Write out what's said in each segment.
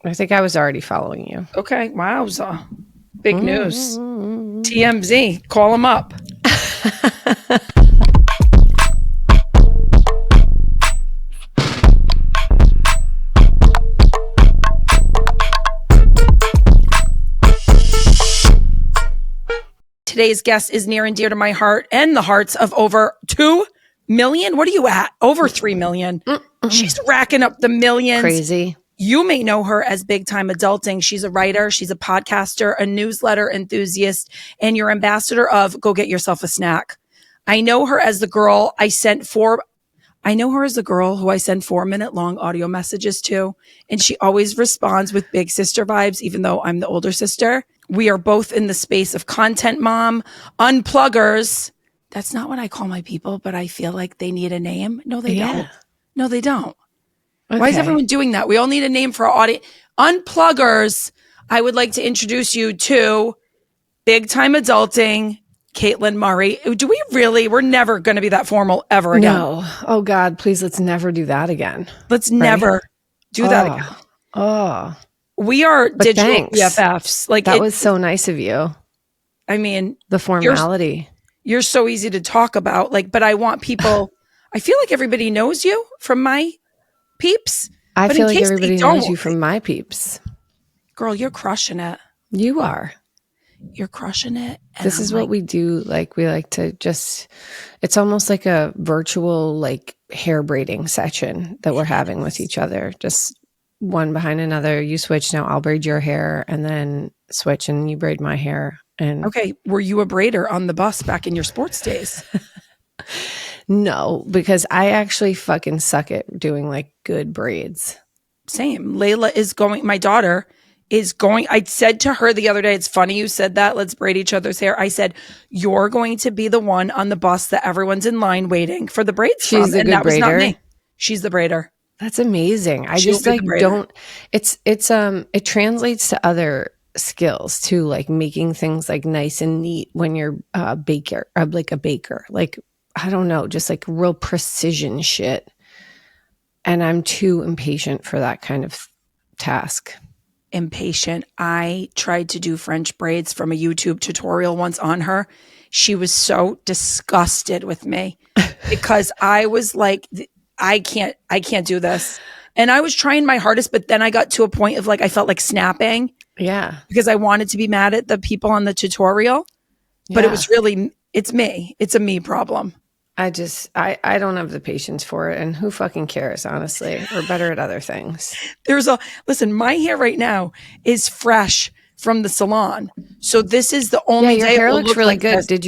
I think I was already following you. Okay. Wowza. Big news. TMZ. Call him up. Today's guest is near and dear to my heart and the hearts of over 2 million. What are you at? Over 3 million. She's racking up the millions. Crazy. You may know her as Big Time Adulting. She's a writer. She's a podcaster, a newsletter enthusiast, and your ambassador of Go Get Yourself a Snack. I know her as the girl I sent 4-minute long audio messages to, and she always responds with big sister vibes, even though I'm the older sister. We are both in the space of content mom, unpluggers. That's not what I call my people, but I feel like they need a name. No, they don't. No, they don't. Okay. Why is everyone doing that? We all need a name for our audience. Unpluggers, I would like to introduce you to Big Time Adulting, Caitlin Murray. Do we really? We're never going to be that formal ever again. No. Oh, God, please, let's never do that again. Let's never do that again. Oh. We are digital BFFs. Like that was so nice of you. I mean, the formality. You're so easy to talk about. Like, but I want people. I feel like everybody knows you from my peeps. I feel like everybody knows you from my peeps. Girl, you're crushing it. You are. You're crushing it. This is what we do. Like, we like to just. It's almost like a virtual like hair braiding session that we're having with each other. Just. One behind another. You switch. Now I'll braid your hair and then switch and you braid my hair. And okay. Were you a braider on the bus back in your sports days? No, because I actually fucking suck at doing like good braids. Same. Layla is going, my daughter is going. I said to her the other day, it's funny you said that. Let's braid each other's hair. I said, you're going to be the one on the bus that everyone's in line waiting for the braids She's from. And that was not me. She's the braider. That's amazing. I just like don't, it translates to other skills too, like making things like nice and neat when you're a baker, like a baker, like, I don't know, just like real precision shit. And I'm too impatient for that kind of task. Impatient. I tried to do French braids from a YouTube tutorial once on her. She was so disgusted with me because I was like, I can't do this. And I was trying my hardest, but then I got to a point of like, I felt like snapping. Yeah. Because I wanted to be mad at the people on the tutorial, but it was really, it's me. It's a me problem. I don't have the patience for it. And who fucking cares, honestly? We're better at other things. Listen, my hair right now is fresh from the salon. So this is the only your day hair looks really like good. this. Did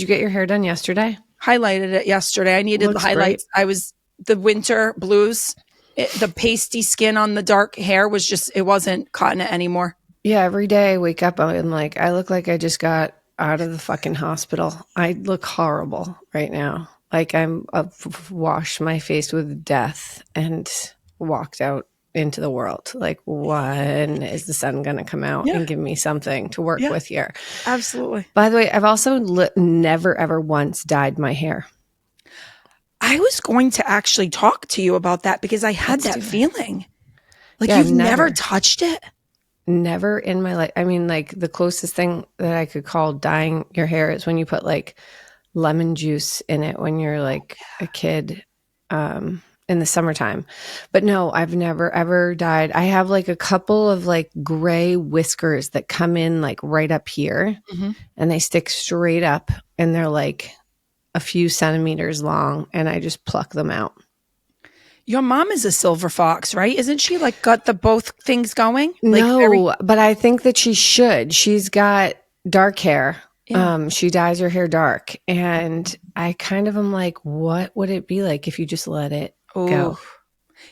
you get your hair done yesterday? Highlighted it yesterday. I needed the highlights. Great. The winter blues, the pasty skin on the dark hair was just, it wasn't cutting it anymore. Yeah. Every day I wake up, I'm like, I look like I just got out of the fucking hospital. I look horrible right now. Like I've washed my face with death and walked out into the world. Like, when is the sun going to come out and give me something to work with here? Absolutely. By the way, I've also never, ever once dyed my hair. I was going to actually talk to you about that because I had that feeling. Like, you've never touched it? Never in my life. I mean, like, the closest thing that I could call dyeing your hair is when you put like lemon juice in it when you're like a kid. In the summertime. But no, I've never ever dyed. I have like a couple of like gray whiskers that come in like right up here and they stick straight up and they're like a few centimeters long and I just pluck them out. Your mom is a silver fox, right? Isn't she like got the both things going? No, but I think that she should. She's got dark hair. Yeah. She dyes her hair dark and I kind of am like, what would it be like if you just let it go?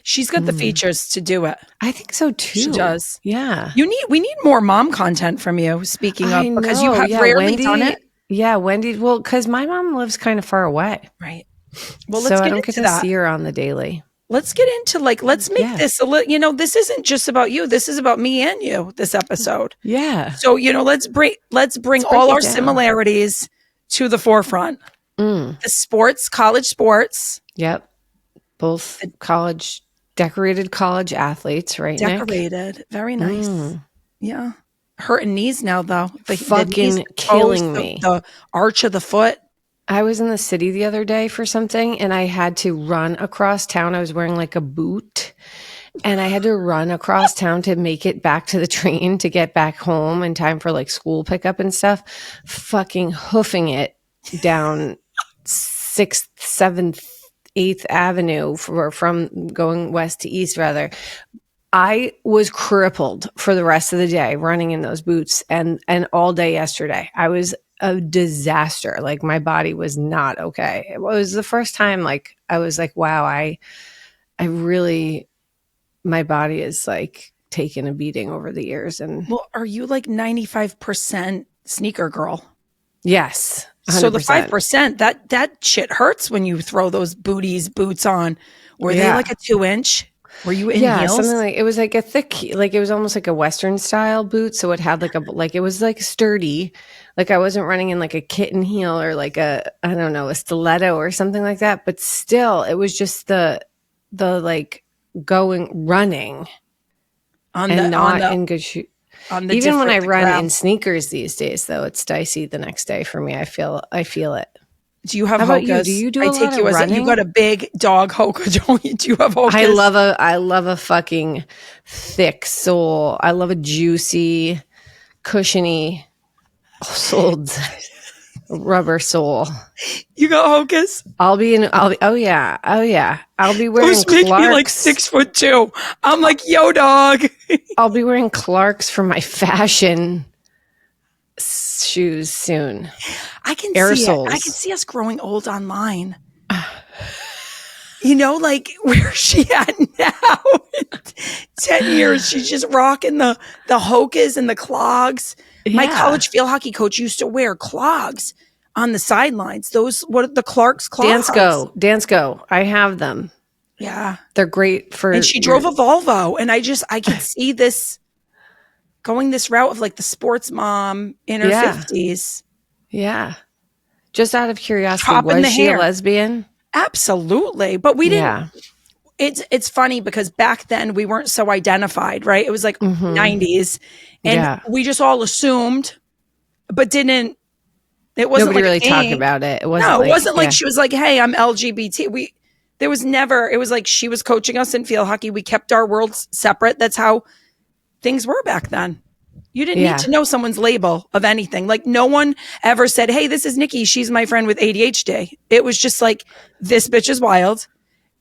She's got the features to do it. I think so too. She does. Yeah. We need more mom content from you, speaking of, because you have rarely done it. Yeah, Wendy. Well, because my mom lives kind of far away. Right. Well, let's get into that. See her on the daily. Let's get into let's make this a little, this isn't just about you. This is about me and you, this episode. Yeah. So, let's bring all our similarities to the forefront. The sports, college sports. Yep. Both college decorated college athletes, right, Nick? Decorated. Very nice. Yeah. Hurting knees now, though. The knees, Fucking the toes, killing me. the arch of the foot. I was in the city the other day for something and I had to run across town. I was wearing like a boot and I had to run across town to make it back to the train to get back home in time for like school pickup and stuff. Fucking hoofing it down 6th, 7th, 8th Avenue from going west to east, rather. I was crippled for the rest of the day running in those boots and all day yesterday. I was a disaster. Like my body was not okay. It was the first time like I was like, wow, I really, my body is like taken a beating over the years. And Well, are you like 95% sneaker girl? yes, 100%. So the 5%, that shit hurts when you throw those boots on. Were they like a 2-inch? Were you in heels? Something like it was like a thick, like it was almost like a Western style boot. So it had like it was like sturdy. Like I wasn't running in like a kitten heel or like a, I don't know, a stiletto or something like that. But still, it was just the like running in good shoe. Even when I run in sneakers these days, though, it's dicey the next day for me. I feel it. Do you have How about Hokas? you? Do you do a lot of running? You got a big dog Hoka, don't you? Do you have Hokas? I love a fucking thick sole. I love a juicy, cushiony soled rubber sole. You got Hokas? Oh yeah. I'll be wearing Those make Clarks. me like 6'2". I'm like, yo, dog. I'll be wearing Clarks for my fashion shoes soon. I can Aerosols. I can see us growing old online. You know, like where's she at now? 10 years, she's just rocking the Hokas and the clogs. Yeah. My college field hockey coach used to wear clogs on the sidelines. Those, what are the Clarks clogs? Dance Go. I have them. Yeah. They're great for. And she drove a Volvo, and I could see this going this route of like the sports mom in her 50s. Yeah. Just out of curiosity, was she a lesbian? Absolutely. But we didn't. Yeah. It's funny because back then we weren't so identified, right? It was like 90s. And we just all assumed, but didn't. It wasn't nobody like really talked about it. It wasn't it wasn't like she was like, hey, I'm LGBT. There was never, it was like she was coaching us in field hockey. We kept our worlds separate. That's how things were back then. You didn't need to know someone's label of anything. Like no one ever said, hey, this is Nikki. She's my friend with ADHD. It was just like, this bitch is wild.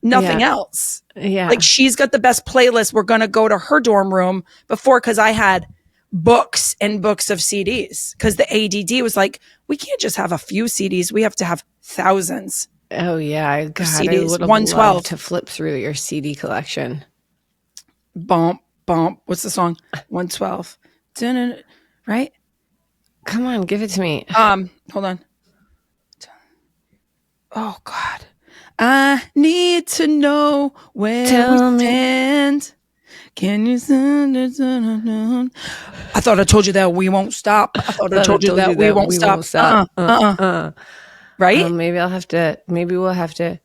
Nothing else. Yeah. Like she's got the best playlist. We're going to go to her dorm room because I had books and books of CDs because the ADD was like, we can't just have a few CDs. We have to have thousands. Oh yeah. God, CDs. I would have 112 loved to flip through your CD collection. Bump. What's the song? 112. Right? Come on, give it to me. Hold on. Oh God. I need to know where we stand. Can you send it? I thought I told you that we won't stop. I thought I told you that we won't stop. Right? Maybe we'll have to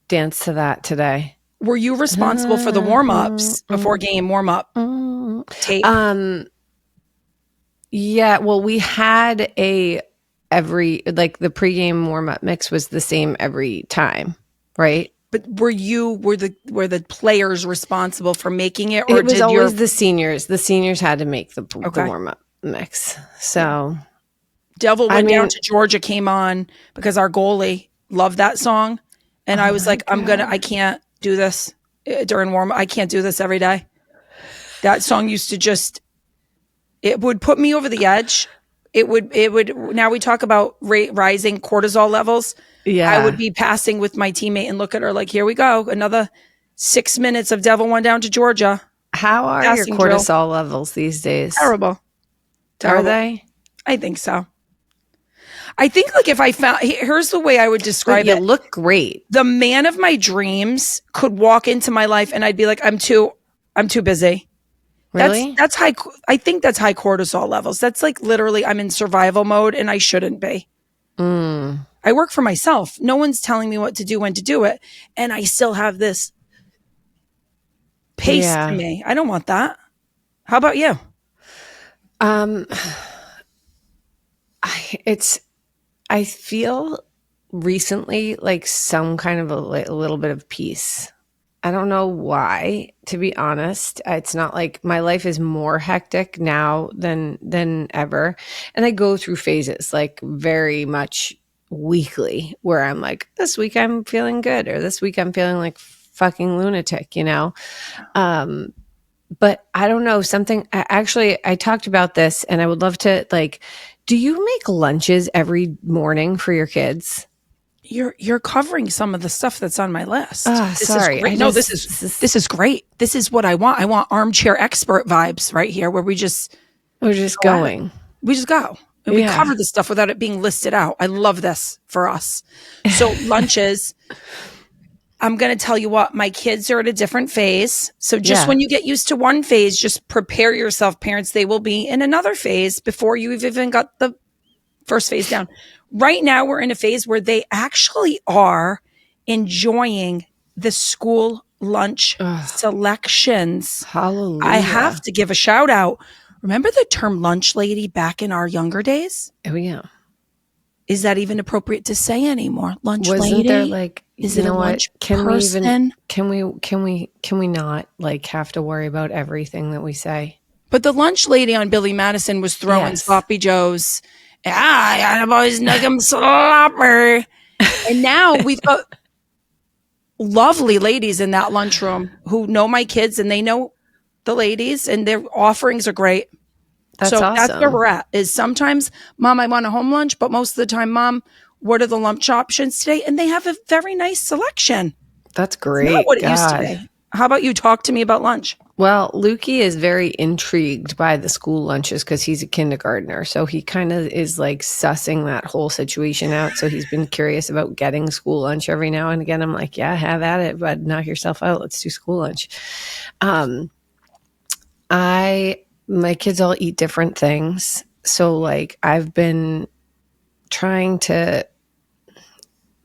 dance to that today. Were you responsible for the warm-ups before game warm-up tape? Yeah, well, we had the pregame warm-up mix was the same every time, right? But were the players responsible for making it, or it was always the seniors? The seniors had to make the warm-up mix. So, Devil went down to Georgia came on because our goalie loved that song, and I was like, I can't do this during warm-up. I can't do this every day. That song used to it would put me over the edge. It would, now we talk about rising cortisol levels. Yeah. I would be passing with my teammate and look at her like, here we go. Another 6 minutes of Devil went down to Georgia. How are your cortisol levels these days? Terrible. Are they? I think so. I think like if I found, here's the way I would describe it. You look great. The man of my dreams could walk into my life and I'd be like, I'm too busy. Really? That's high. I think that's high cortisol levels. That's like literally I'm in survival mode and I shouldn't be. I work for myself. No one's telling me what to do, when to do it. And I still have this Pace to Yeah. me. I don't want that. How about you? Um, it's I feel recently like some kind of a little bit of peace. I don't know why, to be honest. It's not like my life is more hectic now than ever. And I go through phases like very much weekly where I'm like, this week I'm feeling good or this week I'm feeling like fucking lunatic, you know? Um, but I don't know, something I talked about this and I would love to like, do you make lunches every morning for your kids? You're covering some of the stuff that's on my list. Ah, This is sorry. great. No, this is great. This is what I want. I want armchair expert vibes right here, where we just we're just go at it. going. We just go and we Yeah. cover the stuff without it being listed out. I love this for us. So lunches. I'm going to tell you what, my kids are at a different phase. So just Yeah. when you get used to one phase, just prepare yourself, parents. They will be in another phase before you've even got the first phase down. Right now, we're in a phase where they actually are enjoying the school lunch Ugh, selections. I have hallelujah. to give a shout out. Remember the term lunch lady back in our younger days? Oh yeah. Is that even appropriate to say anymore? Lunch Wasn't there lady? like, Is you it a know what? lunch person? Can we not like have to worry about everything that we say? But the lunch lady on Billy Madison was throwing Yes. sloppy joes. I'm always nuggum slopper. And now we've got lovely ladies in that lunchroom who know my kids and they know the ladies and their offerings are great. That's So that's where awesome. we're at is sometimes, Mom, I want a home lunch, but most of the time, Mom, what are the lunch options today? And they have a very nice selection. That's It's not great. what it used to God. be. How about you talk to me about lunch? Well, Lukey is very intrigued by the school lunches because he's a kindergartner. So he kind of is like sussing that whole situation out. So he's been curious about getting school lunch every now and again. I'm like, yeah, have at it, but knock yourself out. Let's do school lunch. Um, my kids all eat different things. So like I've been trying to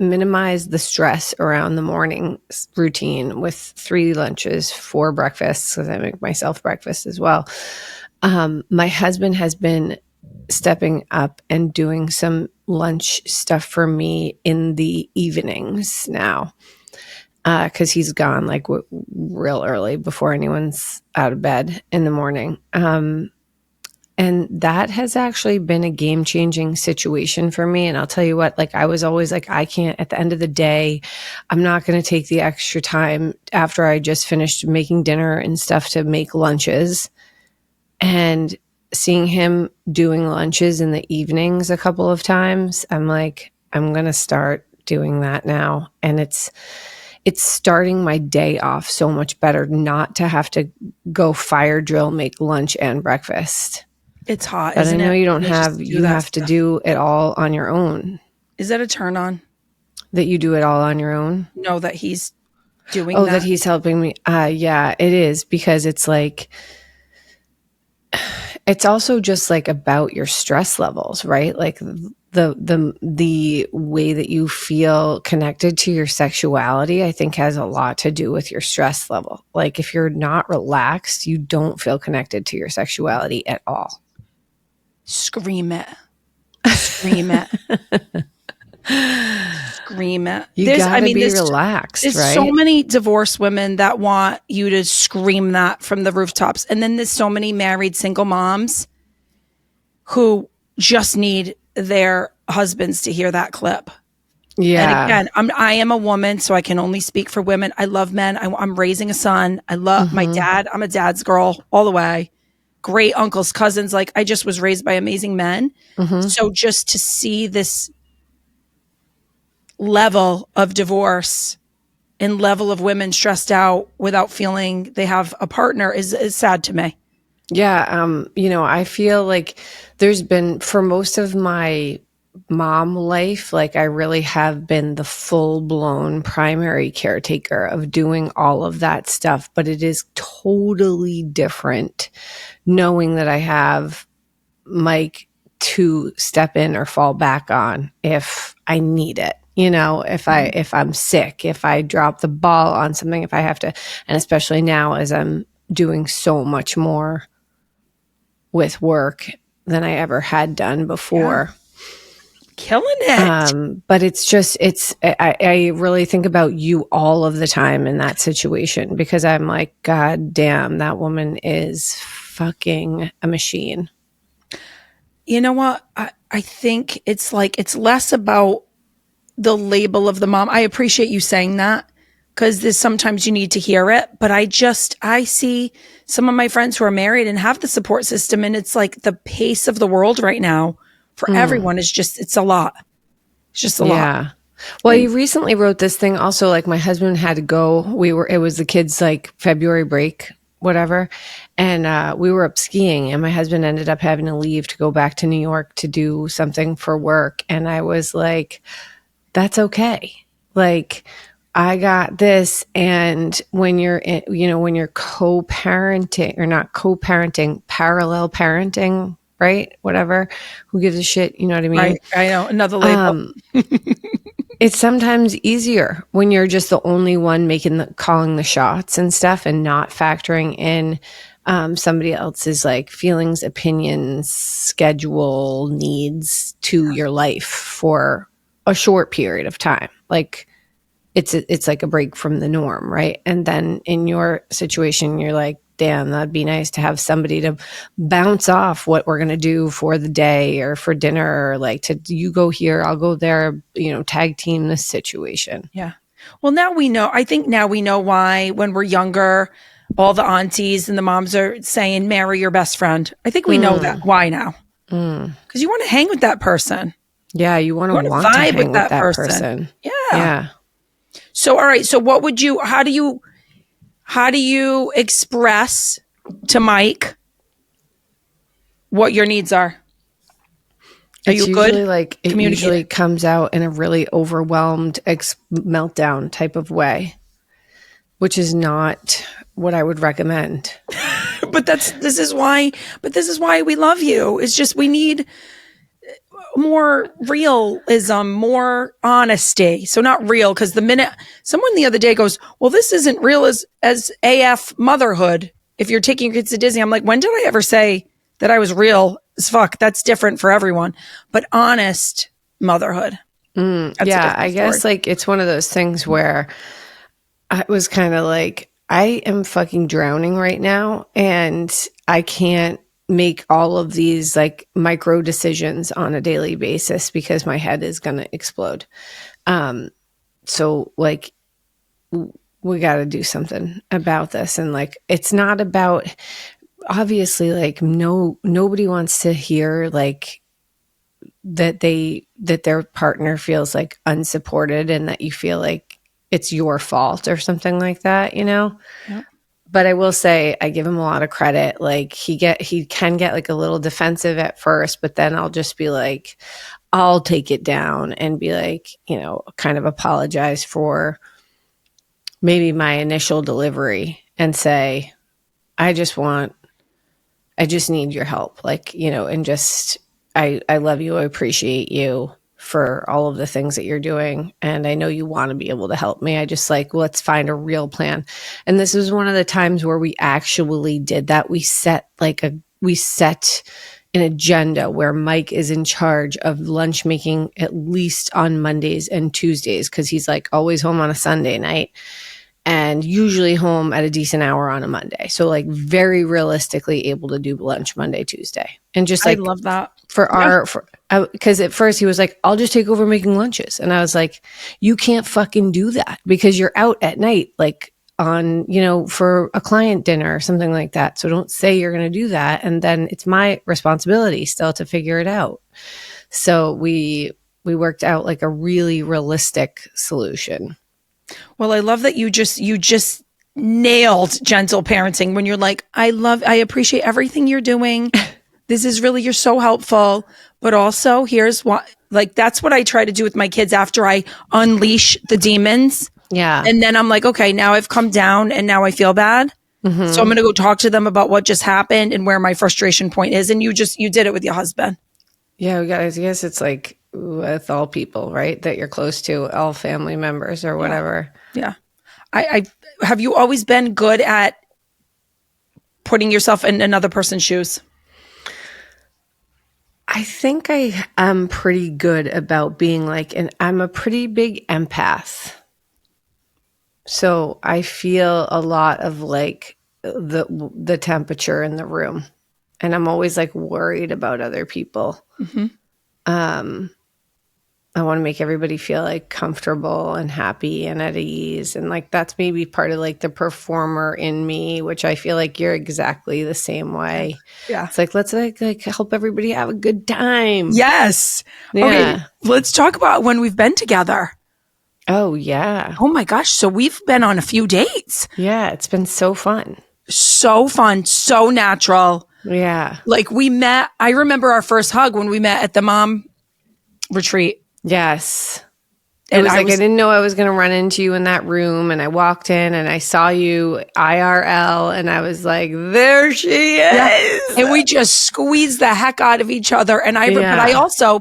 minimize the stress around the morning routine with 3 lunches, 4 breakfasts because I make myself breakfast as well. My husband has been stepping up and doing some lunch stuff for me in the evenings now because he's gone like real early before anyone's out of bed in the morning. And that has actually been a game changing situation for me. And I'll tell you what, like I was always like, I can't, at the end of the day, I'm not going to take the extra time after I just finished making dinner and stuff to make lunches. And seeing him doing lunches in the evenings a couple of times, I'm like, I'm going to start doing that now. And it's starting my day off so much better not to have to go fire drill, make lunch and breakfast. It's hot, But I isn't know it? you don't They just have, do you that have to stuff. do it all on your own, Is that a turn on? that you do it all on your own. Know that he's doing Oh, that that? he's helping me. Yeah, it is because it's like, it's also just like about your stress levels, right? Like the way that you feel connected to your sexuality, I think has a lot to do with your stress level. Like if you're not relaxed, you don't feel connected to your sexuality at all. Scream it. Scream it. Scream it. You gotta be relaxed, There's so right? many divorced women that want you to scream that from the rooftops. And then there's so many married single moms who just need their husbands to hear that clip. And Yeah. again, I am a woman, so I can only speak for women. I love men. I'm raising a son. I love my dad. I'm a dad's girl all the way. Great uncles, cousins. Like I just was raised by amazing men. Mm-hmm. So just to see this level of divorce and level of women stressed out without feeling they have a partner is sad to me. Yeah. I feel like there's been, for most of my mom life, like I really have been the full blown primary caretaker of doing all of that stuff. But it is totally different knowing that I have Mike to step in or fall back on if I need it, if I'm sick, if I drop the ball on something, if I have to, and especially now as I'm doing so much more with work than I ever had done before. Killing it. But I really think about you all of the time in that situation, because I'm like, God damn, that woman is fucking a machine. You know what? I think it's less about the label of the mom. I appreciate you saying that, because there's sometimes you need to hear it. But I see some of my friends who are married and have the support system, and it's like the pace of the world right now for everyone is it's a lot. It's just a lot. Well, you recently wrote this thing also, like my husband had to go. It was the kids' like February break, whatever. And we were up skiing, and my husband ended up having to leave to go back to New York to do something for work. And I was like, that's okay. Like, I got this. And when you're when you're co-parenting, or not co-parenting, parallel parenting, right? Whatever. Who gives a shit? You know what I mean? Right. I know. Another label. It's sometimes easier when you're just the only one calling the shots and stuff, and not factoring in somebody else's like feelings, opinions, schedule, needs to your life for a short period of time. Like it's like a break from the norm, right? And then in your situation, you're like, damn, that'd be nice to have somebody to bounce off what we're going to do for the day or for dinner, or like you go here, I'll go there, tag team this situation. Yeah. Well, now we know. I think now we know why when we're younger, all the aunties and the moms are saying, marry your best friend. I think we know that. Why now? Because you want to hang with that person. Yeah. You want to vibe hang with that person. Yeah. So, all right. So how do you express to Mike what your needs are? Are you good? It usually comes out in a really overwhelmed meltdown type of way, which is not what I would recommend. But this is why we love you. It's just, we need more realism, more honesty. So not real, because the minute someone the other day goes, well, this isn't real as AF motherhood, if you're taking your kids to Disney, I'm like, when did I ever say that I was real as fuck? That's different for everyone. But honest motherhood. Yeah, I guess like it's one of those things where I was kind of like, I am fucking drowning right now, and I can't make all of these like micro decisions on a daily basis because my head is going to explode. So like we got to do something about this. And like, it's not about, obviously, like nobody wants to hear like that their partner feels like unsupported and that you feel like it's your fault or something like that, Yeah. But I will say I give him a lot of credit. Like he can get like a little defensive at first, but then I'll just be like, I'll take it down and be like, kind of apologize for maybe my initial delivery and say, I just need your help. Like, and just, I love you. I appreciate you for all of the things that you're doing. And I know you want to be able to help me. I just like, let's find a real plan. And this was one of the times where we actually did that. We set an agenda where Mike is in charge of lunch making, at least on Mondays and Tuesdays, because he's like always home on a Sunday night and usually home at a decent hour on a Monday. So like very realistically able to do lunch Monday, Tuesday. And just like, I love that. Because at first he was like, I'll just take over making lunches. And I was like, you can't fucking do that because you're out at night, like on, for a client dinner or something like that. So don't say you're going to do that. And then it's my responsibility still to figure it out. So we worked out like a really realistic solution. Well, I love that you just nailed gentle parenting when you're like, I appreciate everything you're doing. This is really, you're so helpful. But also here's what, like, that's what I try to do with my kids after I unleash the demons. Yeah. And then I'm like, okay, now I've come down and now I feel bad. Mm-hmm. So I'm going to go talk to them about what just happened and where my frustration point is. And you did it with your husband. Yeah. I guess it's like, with all people, right? That you're close to, all family members or Yeah. whatever. Yeah. I have you always been good at putting yourself in another person's shoes? I think I am pretty good about being like, and I'm a pretty big empath. So I feel a lot of like the temperature in the room. And I'm always like worried about other people. Mm-hmm. I want to make everybody feel like comfortable and happy and at ease. And like that's maybe part of like the performer in me, which I feel like you're exactly the same way. Yeah. It's like let's like help everybody have a good time. Yes. Yeah. Okay. Let's talk about when we've been together. Oh yeah. Oh my gosh. So we've been on a few dates. Yeah. It's been so fun. So fun. So natural. Yeah. Like we met. I remember our first hug when we met at the mom retreat. Yes. And It was like I didn't know I was going to run into you in that room, and I walked in and I saw you IRL, and I was like, "There she is!" Yeah. And we just squeezed the heck out of each other. And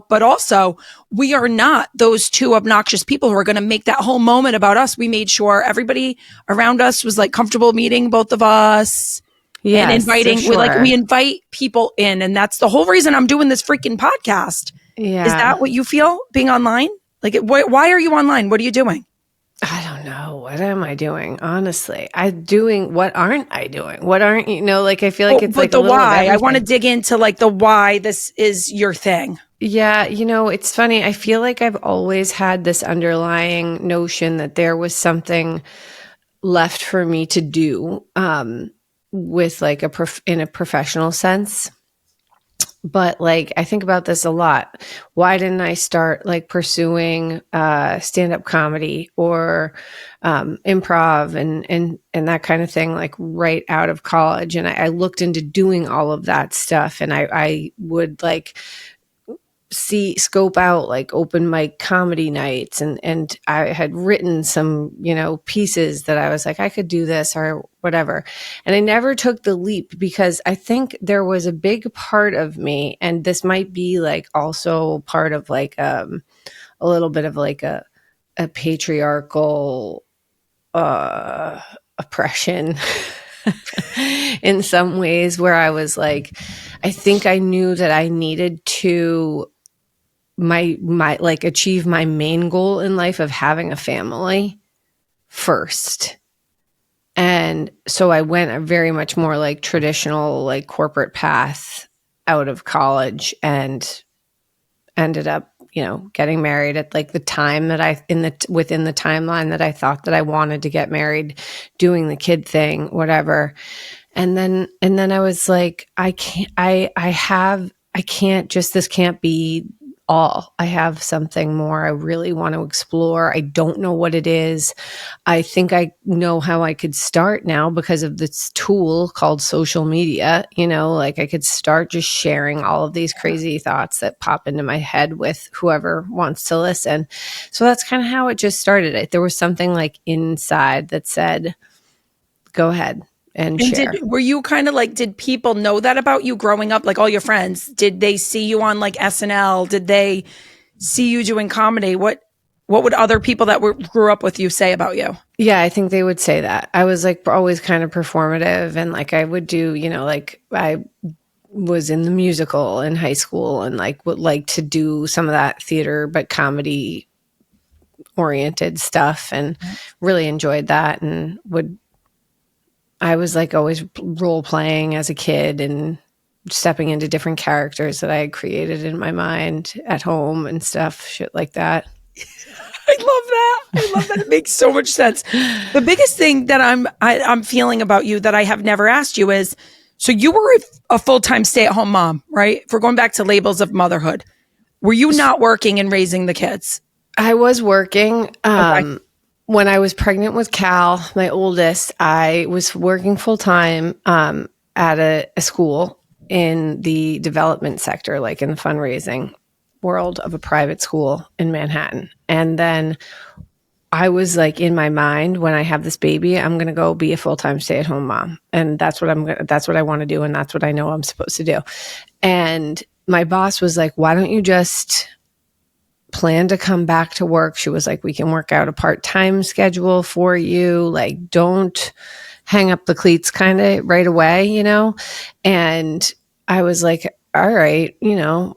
but also, we are not those two obnoxious people who are going to make that whole moment about us. We made sure everybody around us was like comfortable meeting both of us. Yes, and inviting. sure. We invite people in, and that's the whole reason I'm doing this freaking podcast. Yeah. Is that what you feel being online? Like, why are you online? What are you doing? I don't know. What am I doing? Honestly, what aren't I doing? What aren't like I feel like it's like the a little why. of I want to dig into like the why this is your thing. Yeah, it's funny. I feel like I've always had this underlying notion that there was something left for me to do with like in a professional sense. But like I think about this a lot. Why didn't I start like pursuing stand-up comedy or improv and that kind of thing like right out of college? And I looked into doing all of that stuff, and I would like scope out like open mic comedy nights, and I had written some pieces that I was like I could do this or whatever, and I never took the leap because I think there was a big part of me, and this might be like also part of like a little bit of like a patriarchal oppression in some ways, where I was like I think I knew that I needed to my like achieve my main goal in life of having a family first. And so I went a very much more like traditional like corporate path out of college and ended up getting married at like the time that within the timeline that I thought that I wanted to get married, doing the kid thing, whatever. And then I was like this can't be all. I have something more I really want to explore. I don't know what it is. I think I know how I could start now because of this tool called social media. Like I could start just sharing all of these crazy thoughts that pop into my head with whoever wants to listen. So that's kind of how it just started. There was something like inside that said, go ahead. And share. Were you kind of like, did people know that about you growing up? Like all your friends, did they see you on like SNL? Did they see you doing comedy? What would other people that grew up with you say about you? Yeah, I think they would say that. I was like always kind of performative, and like I would do, like I was in the musical in high school and like would like to do some of that theater, but comedy oriented stuff, and really enjoyed that, and I was like always role playing as a kid and stepping into different characters that I had created in my mind at home and stuff, shit like that. I love that. It makes so much sense. The biggest thing that I'm feeling about you that I have never asked you is, so you were a full-time stay-at-home mom, right? If we're going back to labels of motherhood, were you not working and raising the kids? I was working. Okay. When I was pregnant with Cal, my oldest, I was working full-time at a school in the development sector, like in the fundraising world of a private school in Manhattan. And then I was like, in my mind, when I have this baby, I'm going to go be a full-time stay-at-home mom. And that's what I want to do. And that's what I know I'm supposed to do. And my boss was like, why don't you just planned to come back to work. She was like, we can work out a part-time schedule for you. Like, don't hang up the cleats kind of right away, you know? And I was like, all right, you know,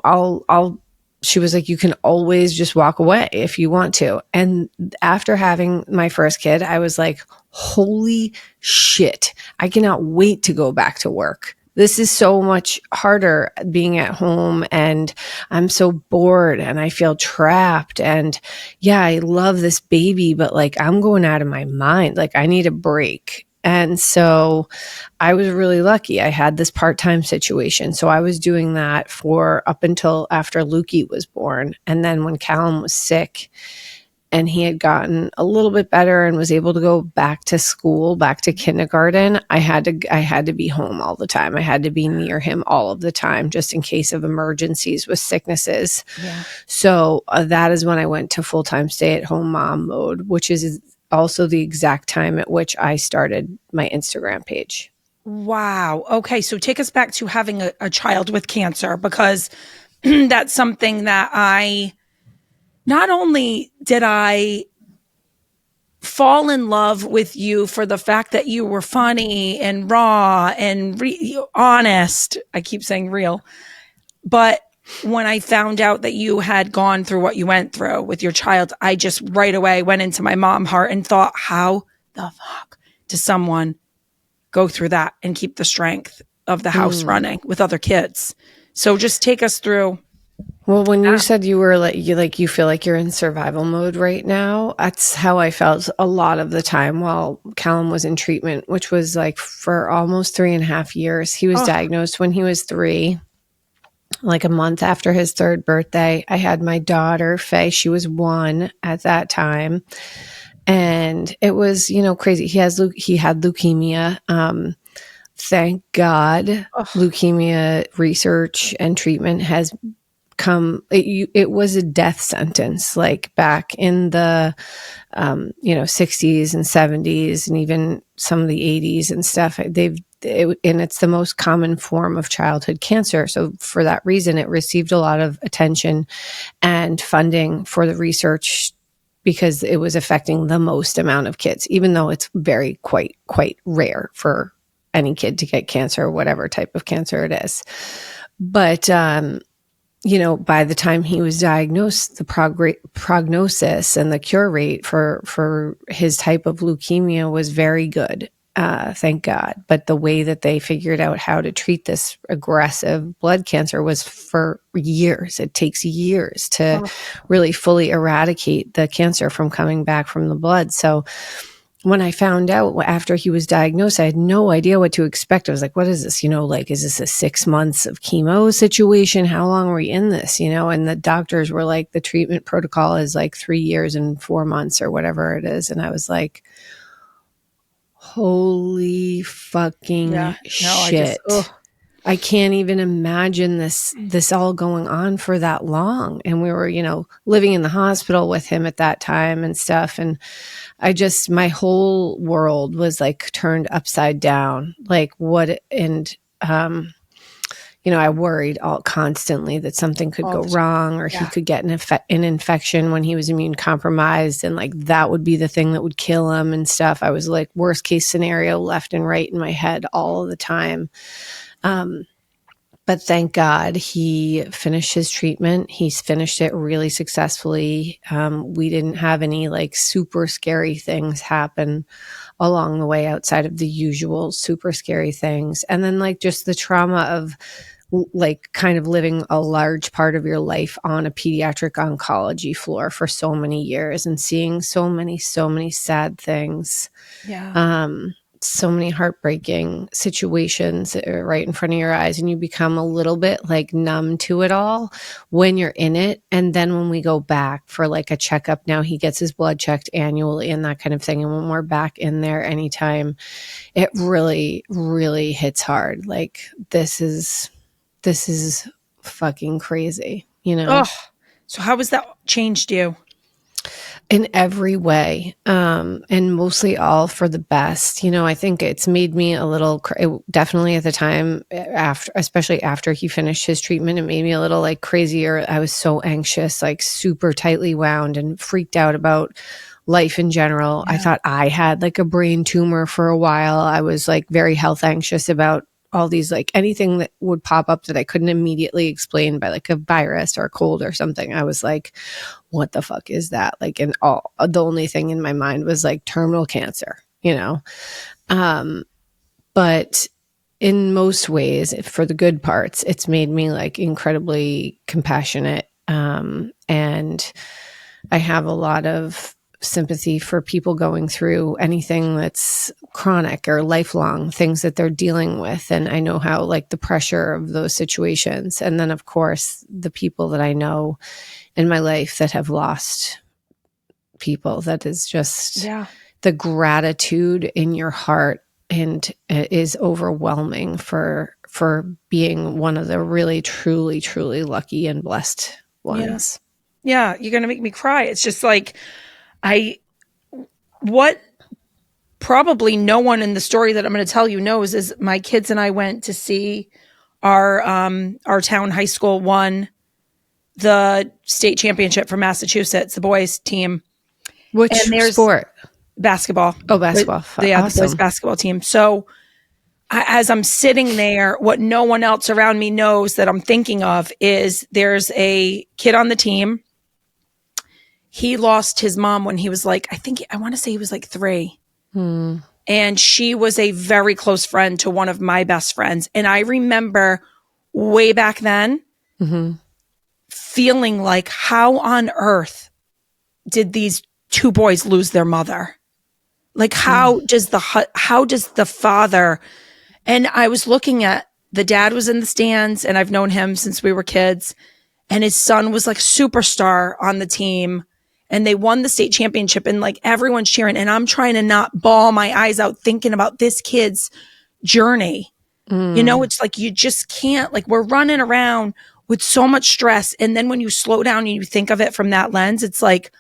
she was like, you can always just walk away if you want to. And after having my first kid, I was like, holy shit, I cannot wait to go back to work. This is so much harder being at home, and I'm so bored and I feel trapped. And yeah, I love this baby, but like I'm going out of my mind. Like I need a break. And so I was really lucky. I had this part-time situation. So I was doing that for up until after Lukey was born. And then when Callum was sick and he had gotten a little bit better and was able to go back to school, back to kindergarten, I had to be home all the time. I had to be near him all of the time, just in case of emergencies with sicknesses. Yeah. So that is when I went to full-time stay-at-home mom mode, which is also the exact time at which I started my Instagram page. Wow. Okay. So take us back to having a child with cancer, because that's something that not only did I fall in love with you for the fact that you were funny and raw and honest. I keep saying real, but when I found out that you had gone through what you went through with your child, I just right away went into my mom heart and thought, how the fuck does someone go through that and keep the strength of the house running with other kids? So just take us through. Well, when you said you were you feel like you're in survival mode right now, that's how I felt a lot of the time while Callum was in treatment, which was like for almost 3.5 years. He was diagnosed when he was 3, like a month after his 3rd birthday. I had my daughter, Faye. She was 1 at that time. And it was, you know, crazy. He had leukemia. Thank God, leukemia research and treatment has come. It was a death sentence, like back in the, 60s and 70s, and even some of the 80s and stuff. And it's the most common form of childhood cancer. So for that reason, it received a lot of attention and funding for the research, because it was affecting the most amount of kids, even though it's quite rare for any kid to get cancer, whatever type of cancer it is. But, by the time he was diagnosed, the prognosis and the cure rate for his type of leukemia was very good. Thank God. But the way that they figured out how to treat this aggressive blood cancer was for years. It takes years to really fully eradicate the cancer from coming back from the blood. So when I found out after he was diagnosed, I had no idea what to expect. I was like, what is this? Is this a 6 months of chemo situation? How long are we in this? And the doctors were like, the treatment protocol is like 3 years and 4 months or whatever it is. And I was like, holy fucking shit. I can't even imagine this all going on for that long. And we were, living in the hospital with him at that time and stuff. And my whole world was like turned upside down. Like what? And, I worried constantly that something could go wrong, or he could get an infection when he was immune compromised, and like that would be the thing that would kill him and stuff. I was like worst case scenario left and right in my head all the time. But thank God he finished his treatment. He's finished it really successfully. We didn't have any like super scary things happen along the way outside of the usual super scary things. And then like just the trauma of like kind of living a large part of your life on a pediatric oncology floor for so many years and seeing so many sad things. Yeah. So many heartbreaking situations right in front of your eyes, and you become a little bit like numb to it all when you're in it. And then when we go back for like a checkup, now he gets his blood checked annually and that kind of thing. And when we're back in there anytime, it really, really hits hard. Like this is fucking crazy, So how has that changed you? in every way, and mostly all for the best. I think it's made me a little, definitely at the time, after, especially after he finished his treatment, it made me a little like crazier. I was so anxious, like super tightly wound and freaked out about life in general. I thought I had like a brain tumor for a while. I was like very health anxious about all these, like anything that would pop up that I couldn't immediately explain by like a virus or a cold or something. I was like, what the fuck is that? Like, and the only thing in my mind was like terminal cancer, but in most ways, for the good parts, it's made me like incredibly compassionate. And I have a lot of sympathy for people going through anything that's chronic or lifelong, things that they're dealing with. And I know how like the pressure of those situations. And then of course, the people that I know in my life that have lost people, that is just the gratitude in your heart, and it is overwhelming for being one of the really, truly, truly lucky and blessed ones. Yeah, you're going to make me cry. It's just like, what probably no one in the story that I'm going to tell you knows is my kids and I went to see our town high school won the state championship for Massachusetts, the boys team. Which sport? Basketball. Oh, basketball. Yeah, awesome. the boys basketball team. So as I'm sitting there, what no one else around me knows that I'm thinking of is there's a kid on the team. He lost his mom when he was like, I want to say he was like 3. And she was a very close friend to one of my best friends. And I remember way back then feeling like, how on earth did these 2 boys lose their mother? Like, how does the father? And I was looking at, the dad was in the stands, and I've known him since we were kids. And his son was like superstar on the team. And they won the state championship, and like everyone's cheering. And I'm trying to not bawl my eyes out thinking about this kid's journey. It's like, you just can't, like, we're running around with so much stress. And then when you slow down and you think of it from that lens, it's like,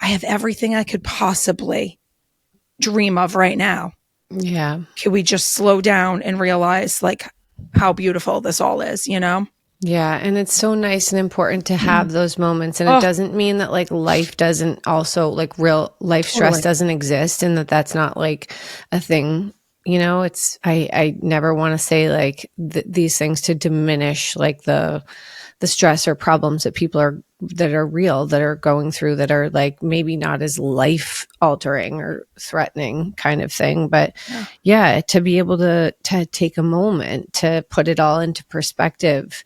I have everything I could possibly dream of right now. Yeah. Can we just slow down and realize like how beautiful this all is, Yeah. And it's so nice and important to have those moments. And it doesn't mean that like life doesn't also, like, real life stress doesn't exist, and that's not like a thing. I never want to say like these things to diminish like the stress or problems that people that are real, that are going through, that are like maybe not as life altering or threatening kind of thing. But to be able to take a moment to put it all into perspective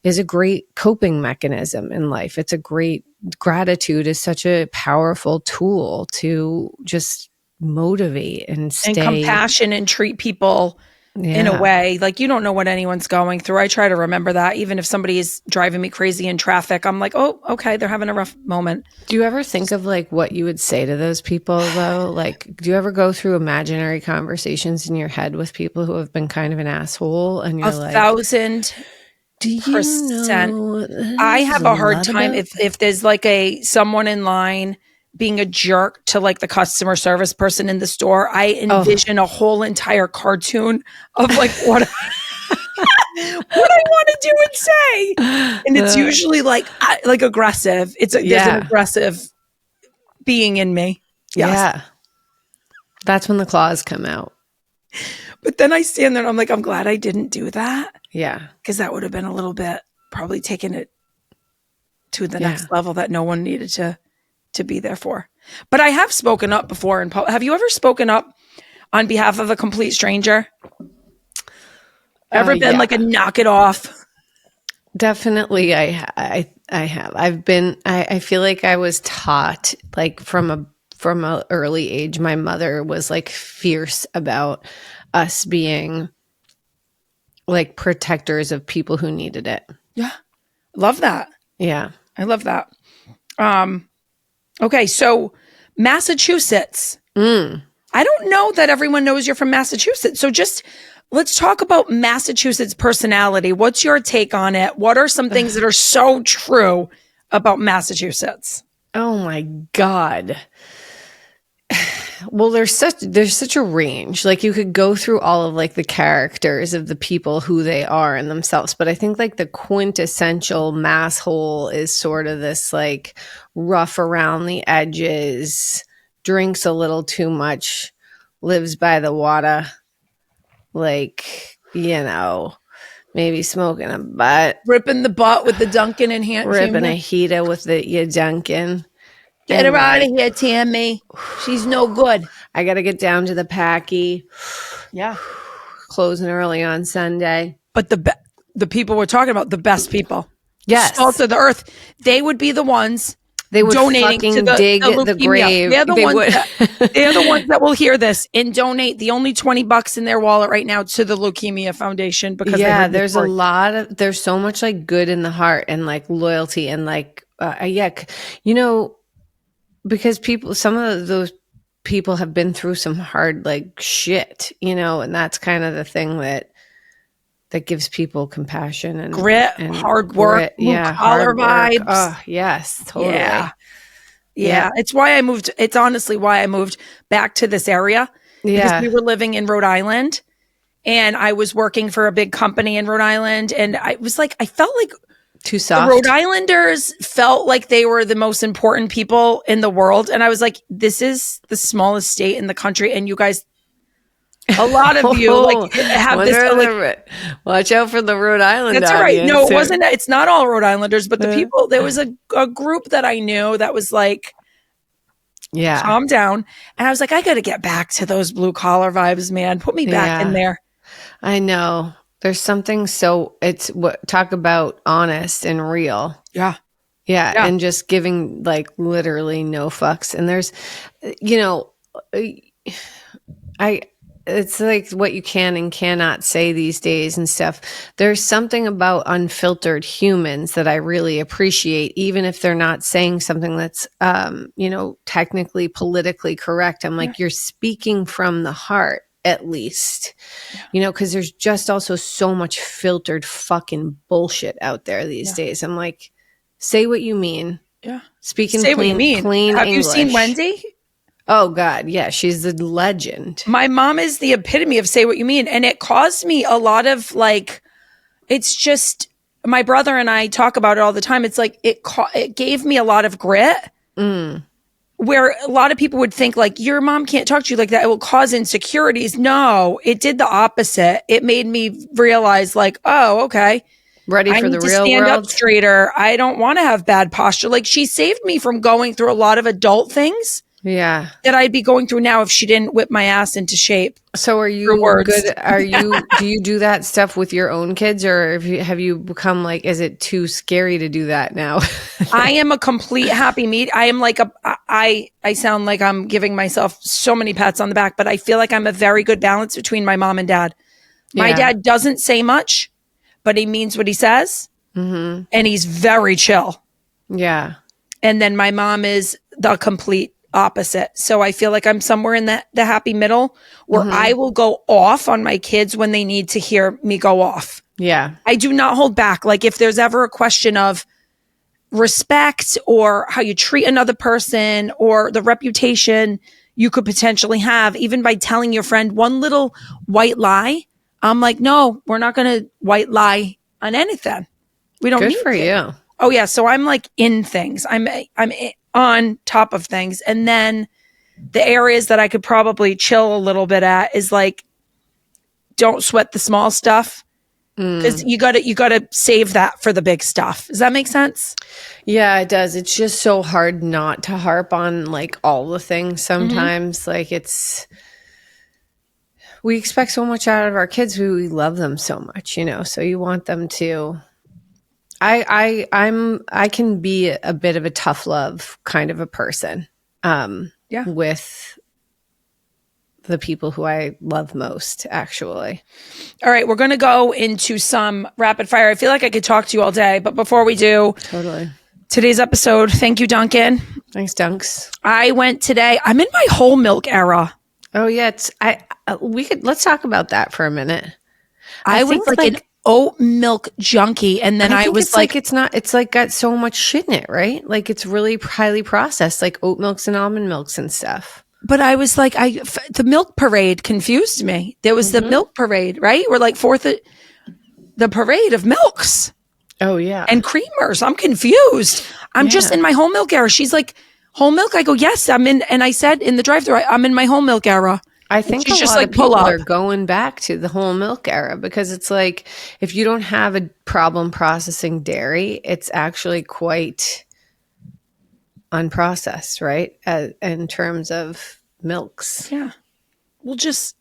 is a great coping mechanism in life. It's a great, gratitude is such a powerful tool to just motivate and stay. And compassion, and treat people in a way like, you don't know what anyone's going through. I try to remember that. Even if somebody is driving me crazy in traffic, I'm like, oh, okay, they're having a rough moment. Do you ever think of like what you would say to those people though? Like, do you ever go through imaginary conversations in your head with people who have been kind of an asshole, and you're like, 1,000%. I have a hard time if there's like someone in line being a jerk to like the customer service person in the store. I envision a whole entire cartoon of like what I want to do and say. And it's usually like aggressive. There's an aggressive being in me. Yes. Yeah. That's when the claws come out. But then I stand there and I'm like, I'm glad I didn't do that. Yeah. Because that would have been a little bit, probably taking it to the next level that no one needed to be there for. But I have spoken up before in public. Have you ever spoken up on behalf of a complete stranger? Ever been like a knock it off? Definitely. I have. I feel like I was taught like from a early age. My mother was like fierce about us being like protectors of people who needed it. Yeah. Love that. Yeah. I love that. Okay. So Massachusetts. I don't know that everyone knows you're from Massachusetts. So just let's talk about Massachusetts personality. What's your take on it? What are some things that are so true about Massachusetts? Oh my God. Well, there's such a range. Like you could go through all of like the characters of the people, who they are and themselves. But I think like the quintessential masshole is sort of this like rough around the edges, drinks a little too much, lives by the water, like, maybe smoking a butt, Ripping the butt with the Duncan and ripping humor. a heater with your Dunkin'. Get And her out of like, here, Tammy. She's no good. I got to get down to the packy. Yeah. Closing early on Sunday. But the people we're talking about, the best people. Yes. Salt of the earth. They would be the ones They would donating fucking to dig the leukemia. grave. They're the They ones would. they're the ones that will hear this and donate the only $20 in their wallet right now to the Leukemia Foundation because Yeah, there's there's so much like good in the heart and like loyalty and like, because some of those people have been through some hard like shit, and that's kind of the thing that gives people compassion and grit, and hard work, blue collar vibes. Oh, yes, totally. Yeah. It's why I moved. It's honestly why I moved back to this area because we were living in Rhode Island and I was working for a big company in Rhode Island. And I felt like too soft. The Rhode Islanders felt like they were the most important people in the world. And I was like, this is the smallest state in the country. And you guys, a lot of you like have this. Watch out for the Rhode Island. That's all right. No, it wasn't. It's not all Rhode Islanders, but the people, there was a group that I knew that was like, calm down. And I was like, I got to get back to those blue collar vibes, man. Put me back in there. I know. There's something talk about honest and real. Yeah. And just giving like literally no fucks. And there's, it's like what you can and cannot say these days and stuff. There's something about unfiltered humans that I really appreciate, even if they're not saying something that's, technically politically correct. I'm like, you're speaking from the heart. At least, because there's just also so much filtered fucking bullshit out there these days. I'm like, say what you mean. Yeah. Speaking say plain, what you mean. Plain Have English. you seen Wendy? Oh God. Yeah. She's the legend. My mom is the epitome of say what you mean. And it caused me a lot of like, it's just, my brother and I talk about it all the time. It's like, it gave me a lot of grit. Where a lot of people would think like, your mom can't talk to you like that. It will cause insecurities. No, it did the opposite. It made me realize like, oh, okay. Ready for the real world. I need to stand up straighter. I don't want to have bad posture. Like she saved me from going through a lot of adult things. Yeah. That I'd be going through now if she didn't whip my ass into shape. So are you good? Do you do that stuff with your own kids or have you become like, is it too scary to do that now? I am a complete happy meat. I am like I sound like I'm giving myself so many pats on the back, but I feel like I'm a very good balance between my mom and dad. My dad doesn't say much, but he means what he says. Mm-hmm. And he's very chill. Yeah. And then my mom is the complete opposite. So I feel like I'm somewhere in the happy middle where I will go off on my kids when they need to hear me go off. Yeah. I do not hold back. Like if there's ever a question of respect or how you treat another person or the reputation you could potentially have, even by telling your friend one little white lie, I'm like, no, we're not going to white lie on anything. We don't need Good for you. Oh yeah. So I'm like in things. I'm on top of things. And then the areas that I could probably chill a little bit at is like, don't sweat the small stuff. Because you gotta save that for the big stuff. Does that make sense? Yeah, it does. It's just so hard not to harp on like all the things sometimes. Like we expect so much out of our kids. We love them so much, so you want them to. I can be a bit of a tough love kind of a person. With the people who I love most, actually. All right, we're going to go into some rapid fire. I feel like I could talk to you all day, but before we do, today's episode, thank you, Duncan. Thanks, Dunks. I went today. I'm in my whole milk era. Oh yeah, let's talk about that for a minute. I was like an oat milk junkie. And then I think was it's like it's like got so much shit in it, right? Like it's really highly processed, like oat milks and almond milks and stuff. but I was like, the milk parade confused me. There was the milk parade, right? We're like the parade of milks Oh yeah. and creamers. I'm confused. I'm just in my whole milk era. She's like, whole milk? I go, yes, I'm in. And I said in the drive-thru, I'm in my whole milk era. I think she's a just lot like, of people pull up. are going back to the whole milk era because it's like if you don't have a problem processing dairy, it's actually quite unprocessed, right? In terms of milks. Yeah. We'll just